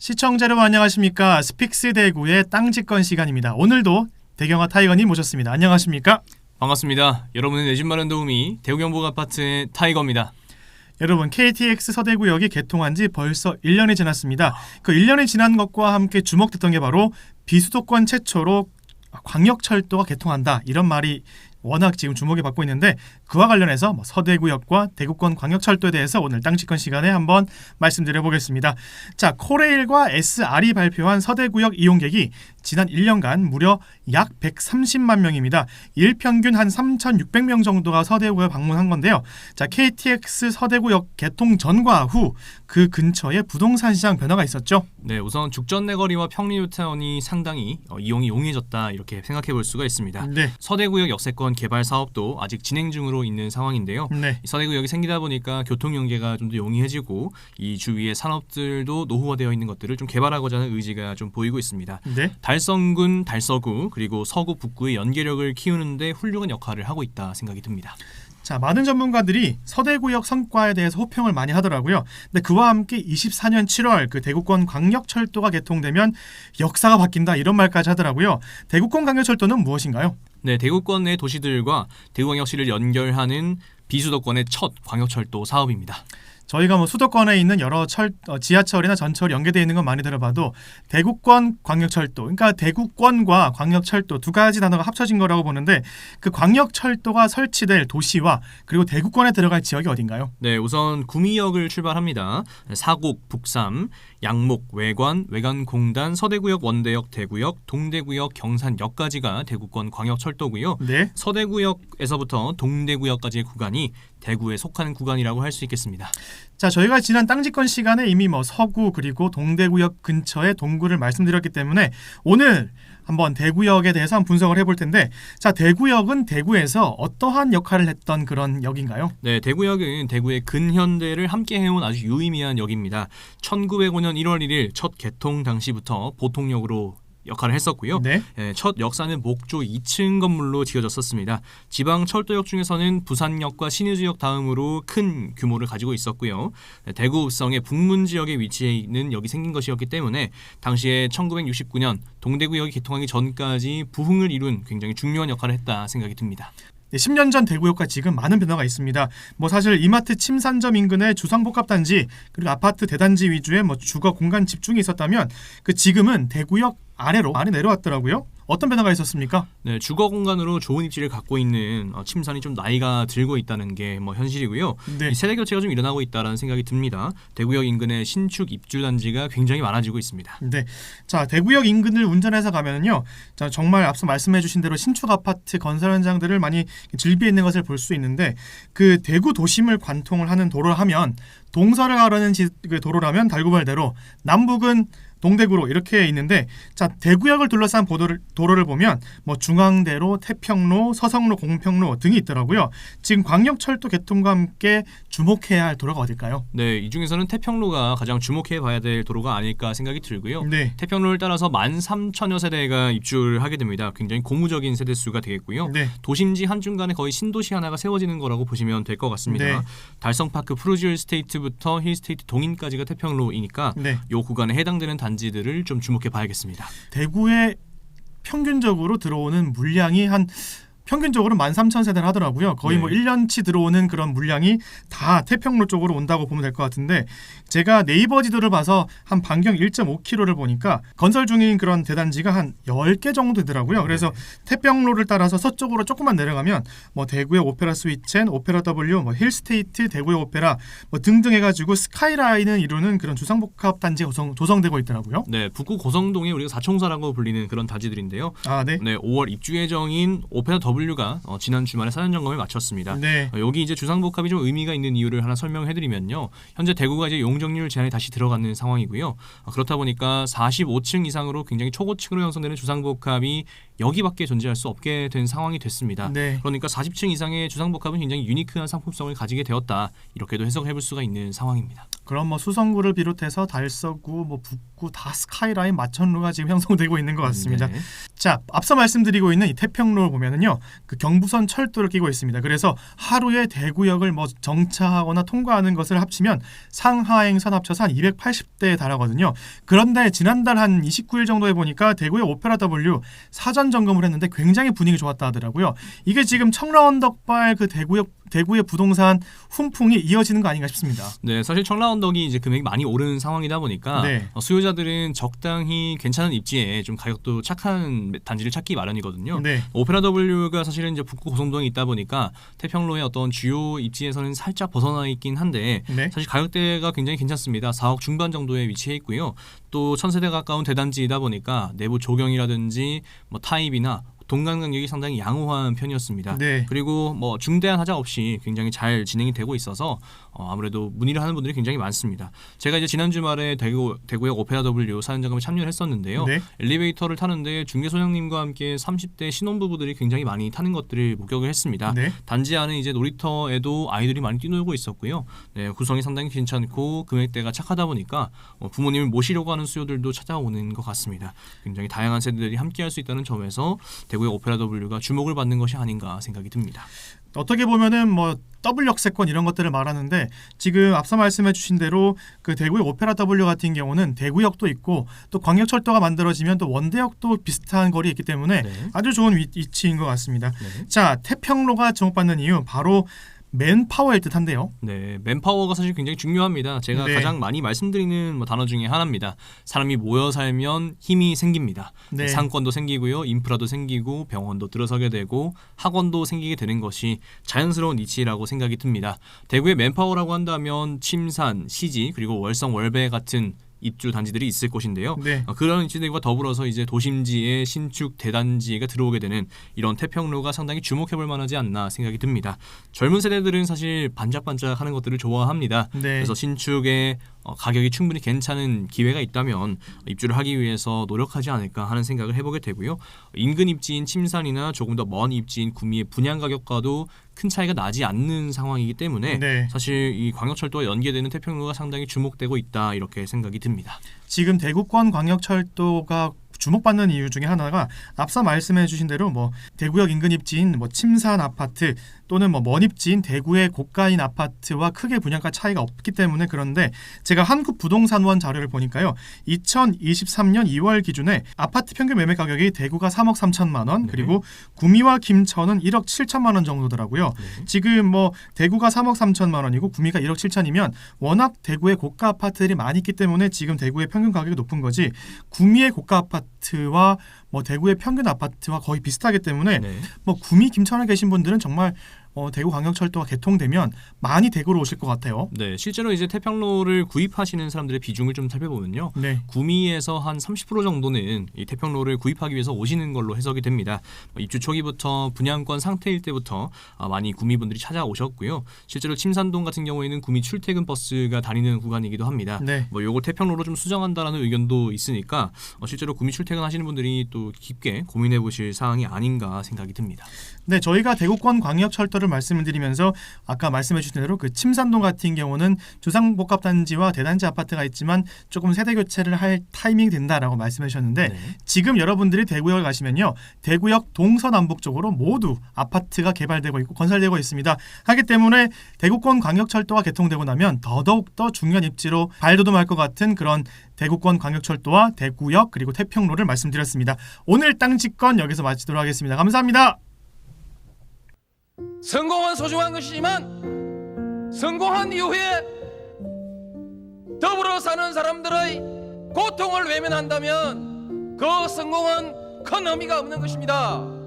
시청자 여러분 안녕하십니까? 스픽스 대구의 땅집권 시간입니다. 오늘도 대경화 타이거님 모셨습니다. 안녕하십니까? 반갑습니다. 여러분의 내 집 마련 도우미 대구경북아파트의 타이거입니다. 여러분 KTX 서대구역이 개통한 지 벌써 1년이 지났습니다. 그 1년이 지난 것과 함께 주목됐던 게 바로 비수도권 최초로 광역철도가 개통한다. 이런 말이 워낙 지금 주목을 받고 있는데 그와 관련해서 서대구역과 대구권 광역철도에 대해서 오늘 땅집권 시간에 한번 말씀드려보겠습니다. 자, 코레일과 SR이 발표한 서대구역 이용객이 지난 1년간 무려 약 130만 명입니다. 일평균 한 3,600명 정도가 서대구역 방문한 건데요. 자, KTX 서대구역 개통 전과 후 그 근처에 부동산 시장 변화가 있었죠. 네, 우선 죽전 내거리와 평리뉴타운이 상당히 이용이 용이해졌다 이렇게 생각해 볼 수가 있습니다. 네. 서대구역 역세권 개발 사업도 아직 진행 중으로 있는 상황인데요. 네. 서대구역이 생기다 보니까 교통 연계가 좀 더 용이해지고 이 주위의 산업들도 노후화되어 있는 것들을 좀 개발하고자 하는 의지가 좀 보이고 있습니다. 네. 달성군, 달서구 그리고 서구, 북구의 연계력을 키우는데 훌륭한 역할을 하고 있다 생각이 듭니다. 자, 많은 전문가들이 서대구역 성과에 대해서 호평을 많이 하더라고요. 근데 그와 함께 24년 7월 그 대구권 광역철도가 개통되면 역사가 바뀐다 이런 말까지 하더라고요. 대구권 광역철도는 무엇인가요? 네, 대구권 내 도시들과 대구광역시를 연결하는 비수도권의 첫 광역철도 사업입니다. 저희가 수도권에 있는 여러 지하철이나 전철이 연계되어 있는 건 많이 들어봐도 대구권 광역철도, 그러니까 대구권과 광역철도 두 가지 단어가 합쳐진 거라고 보는데 그 광역철도가 설치될 도시와 그리고 대구권에 들어갈 지역이 어딘가요? 네, 우선 구미역을 출발합니다. 사곡, 북삼, 양목, 외관, 외관공단, 서대구역, 원대역, 대구역, 동대구역, 경산역까지가 대구권 광역철도고요. 네. 서대구역에서부터 동대구역까지의 구간이 대구에 속하는 구간이라고 할 수 있겠습니다. 자, 저희가 지난 땅집권 시간에 이미 서구 그리고 동대구역 근처의 동구를 말씀드렸기 때문에 오늘 한번 대구역에 대해서 한번 분석을 해볼 텐데, 자, 대구역은 대구에서 어떠한 역할을 했던 그런 역인가요? 네, 대구역은 대구의 근현대를 함께 해온 아주 유의미한 역입니다. 1905년 1월 1일 첫 개통 당시부터 보통역으로 역할을 했었고요. 네. 첫 역사는 목조 2층 건물로 지어졌었습니다. 지방 철도역 중에서는 부산역과 신의주역 다음으로 큰 규모를 가지고 있었고요. 대구읍성의 북문 지역에 위치해 있는 역이 생긴 것이었기 때문에 당시에 1969년 동대구역이 개통하기 전까지 부흥을 이룬 굉장히 중요한 역할을 했다 생각이 듭니다. 네, 10년 전 대구역과 지금 많은 변화가 있습니다. 사실 이마트 침산점 인근의 주상복합단지 그리고 아파트 대단지 위주의 주거 공간 집중이 있었다면 그 지금은 대구역 아래 내려왔더라고요. 어떤 변화가 있었습니까? 네, 주거 공간으로 좋은 입지를 갖고 있는 침산이 좀 나이가 들고 있다는 게 현실이고요. 네. 이 세대 교체가 좀 일어나고 있다는 생각이 듭니다. 대구역 인근의 신축 입주 단지가 굉장히 많아지고 있습니다. 네, 자, 대구역 인근을 운전해서 가면은요, 자, 정말 앞서 말씀해주신 대로 신축 아파트 건설 현장들을 많이 즐비해 있는 것을 볼 수 있는데 그 대구 도심을 관통을 하는 도로를 하면 동서를 가르는 그 도로라면 달구발대로, 남북은 동대구로 이렇게 있는데, 자, 대구역을 둘러싼 도로를 보면 중앙대로, 태평로, 서성로, 공평로 등이 있더라고요. 지금 광역철도 개통과 함께 주목해야 할 도로가 어딜까요? 네, 이 중에서는 태평로가 가장 주목해 봐야 될 도로가 아닐까 생각이 들고요. 네. 태평로를 따라서 13,000여 세대가 입주를 하게 됩니다. 굉장히 고무적인 세대수가 되겠고요. 네. 도심지 한중간에 거의 신도시 하나가 세워지는 거라고 보시면 될 것 같습니다. 네. 달성파크 프루지오 스테이트부터 힐스테이트 동인까지가 태평로이니까 네. 이 구간에 해당되는 단지들을 좀 주목해 봐야겠습니다. 대구에 평균적으로 들어오는 물량이 평균적으로 13,000세대를 하더라고요. 거의 네. 1년치 들어오는 그런 물량이 다 태평로 쪽으로 온다고 보면 될 것 같은데, 제가 네이버 지도를 봐서 한 반경 1.5km를 보니까 건설 중인 그런 대단지가 한 10개 정도 되더라고요. 그래서 태평로를 따라서 서쪽으로 조금만 내려가면 대구의 오페라 스위첸, 오페라 W, 힐스테이트, 대구의 오페라 등등 해가지고 스카이라인을 이루는 그런 주상복합 단지가 조성되고 있더라고요. 네, 북구 고성동에 우리가 사총사라고 불리는 그런 단지들인데요. 아, 네. 네, 5월 입주 예정인 오페라 W가 지난 주말에 사전 점검을 마쳤습니다. 네. 여기 이제 주상복합이 좀 의미가 있는 이유를 하나 설명해드리면요. 현재 대구가 이제 용적률 제한이 다시 들어가는 상황이고요. 그렇다 보니까 45층 이상으로 굉장히 초고층으로 형성되는 주상복합이 여기밖에 존재할 수 없게 된 상황이 됐습니다. 네. 그러니까 40층 이상의 주상복합은 굉장히 유니크한 상품성을 가지게 되었다. 이렇게도 해석해볼 수가 있는 상황입니다. 그럼 뭐 수성구를 비롯해서 달서구, 뭐 북구 다 스카이라인 마천루가 지금 형성되고 있는 것 같습니다. 네. 자, 앞서 말씀드리고 있는 이 태평로를 보면은요, 그 경부선 철도를 끼고 있습니다. 그래서 하루에 대구역을 뭐 정차하거나 통과하는 것을 합치면 상하행선 합쳐서 한 280대에 달하거든요. 그런데 지난달 한 29일 정도에 보니까 대구의 오페라 W 사전 점검을 했는데 굉장히 분위기 좋았다 하더라고요. 이게 지금 청라언덕발 그 대구의 부동산 훈풍이 이어지는 거 아닌가 싶습니다. 네, 사실 청라언덕이 이제 금액이 많이 오른 상황이다 보니까 네. 수요자들은 적당히 괜찮은 입지에 좀 가격도 착한 단지를 찾기 마련이거든요. 네. 오페라 W가 사실은 이제 북구 고성동에 있다 보니까 태평로의 어떤 주요 입지에서는 살짝 벗어나 있긴 한데 네. 사실 가격대가 굉장히 괜찮습니다. 4억 중반 정도에 위치해 있고요. 또 1000세대 가까운 대단지이다 보니까 내부 조경이라든지 뭐 타입이나 동간 간격이 상당히 양호한 편이었습니다. 네. 그리고 뭐 중대한 하자 없이 굉장히 잘 진행이 되고 있어서 아무래도 문의를 하는 분들이 굉장히 많습니다. 제가 이제 지난 주말에 대구역 오페라 W 사연점검에 참여를 했었는데요. 네. 엘리베이터를 타는데 중개 소장님과 함께 30대 신혼부부들이 굉장히 많이 타는 것들을 목격을 했습니다. 네. 단지 안에 이제 놀이터에도 아이들이 많이 뛰놀고 있었고요. 네, 구성이 상당히 괜찮고 금액대가 착하다 보니까 부모님을 모시려고 하는 수요들도 찾아오는 것 같습니다. 굉장히 다양한 세대들이 함께할 수 있다는 점에서 대구의 오페라 W가 주목을 받는 것이 아닌가 생각이 듭니다. 어떻게 보면은 뭐 더블 역세권 이런 것들을 말하는데 지금 앞서 말씀해주신 대로 그 대구의 오페라 W 같은 경우는 대구역도 있고 또 광역철도가 만들어지면 또 원대역도 비슷한 거리에 있기 때문에 네. 아주 좋은 위치인 것 같습니다. 네. 자, 태평로가 주목받는 이유 바로 맨파워일 듯한데요. 네, 맨파워가 사실 굉장히 중요합니다. 제가 네. 가장 많이 말씀드리는 뭐 단어 중에 하나입니다. 사람이 모여 살면 힘이 생깁니다. 네. 상권도 생기고요, 인프라도 생기고 병원도 들어서게 되고 학원도 생기게 되는 것이 자연스러운 이치라고 생각이 듭니다. 대구의 맨파워라고 한다면 침산, 시지 그리고 월성, 월배 같은 입주 단지들이 있을 것인데요. 네. 그런 입지들과 더불어서 이제 도심지에 신축 대단지가 들어오게 되는 이런 태평로가 상당히 주목해볼 만하지 않나 생각이 듭니다. 젊은 세대들은 사실 반짝반짝하는 것들을 좋아합니다. 네. 그래서 신축에 가격이 충분히 괜찮은 기회가 있다면 입주를 하기 위해서 노력하지 않을까 하는 생각을 해보게 되고요. 인근 입지인 침산이나 조금 더 먼 입지인 구미의 분양 가격과도 큰 차이가 나지 않는 상황이기 때문에 네. 사실 이 광역철도와 연계되는 태평로가 상당히 주목되고 있다 이렇게 생각이 듭니다. 지금 대구권 광역철도가 주목받는 이유 중에 하나가 앞서 말씀해주신 대로 뭐 대구역 인근 입지인 뭐 침산 아파트 또는 뭐 먼 입지인 대구의 고가인 아파트와 크게 분양가 차이가 없기 때문에 그런데 제가 한국부동산원 자료를 보니까요. 2023년 2월 기준에 아파트 평균 매매 가격이 대구가 3억 3천만 원 네. 그리고 구미와 김천은 1억 7천만 원 정도더라고요. 네. 지금 뭐 대구가 3억 3천만 원이고 구미가 1억 7천이면 워낙 대구의 고가 아파트들이 많이 있기 때문에 지금 대구의 평균 가격이 높은 거지 구미의 고가 아파트와 뭐 대구의 평균 아파트와 거의 비슷하기 때문에 네. 뭐 구미 김천에 계신 분들은 정말 대구 광역철도가 개통되면 많이 대구로 오실 것 같아요. 네, 실제로 이제 태평로를 구입하시는 사람들의 비중을 좀 살펴보면요. 네. 구미에서 한 30% 정도는 이 태평로를 구입하기 위해서 오시는 걸로 해석이 됩니다. 입주 초기부터 분양권 상태일 때부터 많이 구미분들이 찾아오셨고요. 실제로 침산동 같은 경우에는 구미 출퇴근 버스가 다니는 구간이기도 합니다. 네. 뭐 요걸 태평로로 좀 수정한다라는 의견도 있으니까 실제로 구미 출퇴근 하시는 분들이 또 깊게 고민해 보실 사항이 아닌가 생각이 듭니다. 네, 저희가 대구권 광역철도를 말씀을 드리면서 아까 말씀해 주신 대로 그 침산동 같은 경우는 주상복합단지와 대단지 아파트가 있지만 조금 세대 교체를 할 타이밍이 된다라고 말씀해 주셨는데 네. 지금 여러분들이 대구역을 가시면요. 대구역 동서남북 쪽으로 모두 아파트가 개발되고 있고 건설되고 있습니다. 하기 때문에 대구권 광역철도가 개통되고 나면 더더욱 더 중요한 입지로 발돋움할 것 같은 그런 대구권 광역철도와 대구역 그리고 태평로를 말씀드렸습니다. 오늘 땅집권 여기서 마치도록 하겠습니다. 감사합니다. 성공은 소중한 것이지만 성공한 이후에 더불어 사는 사람들의 고통을 외면한다면 그 성공은 큰 의미가 없는 것입니다.